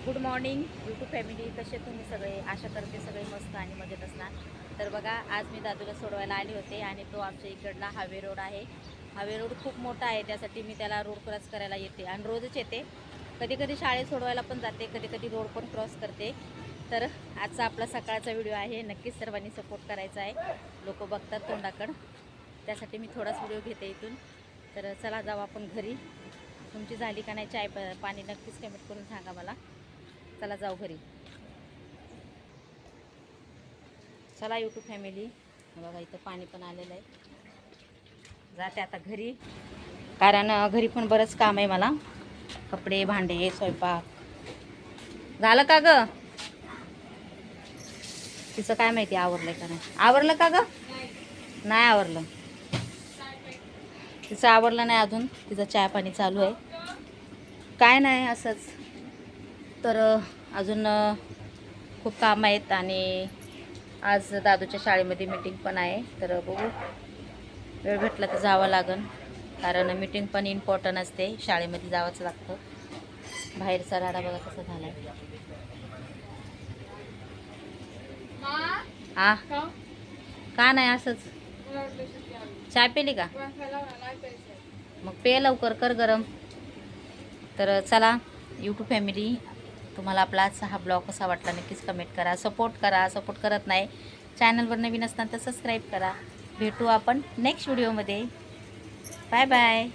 Good morning YouTube family. कसे तुम्ही सगळे? आशा करते सगळे मस्त आणि मजेत असणार. तर बघा, आज मी दादूला सोडवायला आले होते आणि तो आमच्या इकडला हायवे रोड आहे. हायवे रोड खूप मोठा आहे, त्यासाठी मी त्याला रोड क्रॉस करायला येते आणि रोजच येते. कधी कधी शाळेत सोडवायला पण जाते, कधी कधी रोड पण क्रॉस करते. तर आजचा आपला सकाळचा व्हिडिओ आहे, नक्कीच सर्वांनी सपोर्ट करायचा आहे. लोक बघतात तोंडाकडं, त्यासाठी मी थोडाच व्हिडिओ घेते इथून. तर चला जाऊ आपण घरी. तुमची झाली का नाही चाय पाणी? नक्कीच कमेंट करून सांगा मला. चला जाऊ घरी. चला यूट्यूब फॅमिली. बघा इथं पाणी पण आलेलं आहे. जाते आता घरी, कारण घरी पण बरंच काम आहे मला. कपडे, भांडे, स्वयंपाक झालं का ग? तिचं काय माहिती आवरलंय का नाही. आवरलं का ग? नाही आवरलं. तिचं आवरलं नाही अजून. तिचं चहा पाणी चालू आहे. काय नाही, असंच. तर अजून खूप काम आहेत आणि आज दादूच्या शाळेमध्ये मीटिंग पण आहे. तर बघू, वेळ भेटला तर जावं लागेल, कारण मीटिंग पण इम्पॉर्टंट असते. शाळेमध्ये जावंच लागतं. बाहेरचा राडा बघा कसा झाला आहे. हा, का नाही, असंच. चहा पिली का? मग पे लवकर, कर गरम. तर चला यूट्यूब फॅमिली, तुम्हाला आपला आजचा हा ब्लॉग कसा वाटला नक्कीच कमेंट करा. सपोर्ट करा. सपोर्ट करत नाही, चॅनलवर नवीन असताना तर सबस्क्राईब करा. भेटू आपण नेक्स्ट व्हिडिओमध्ये. Bye bye.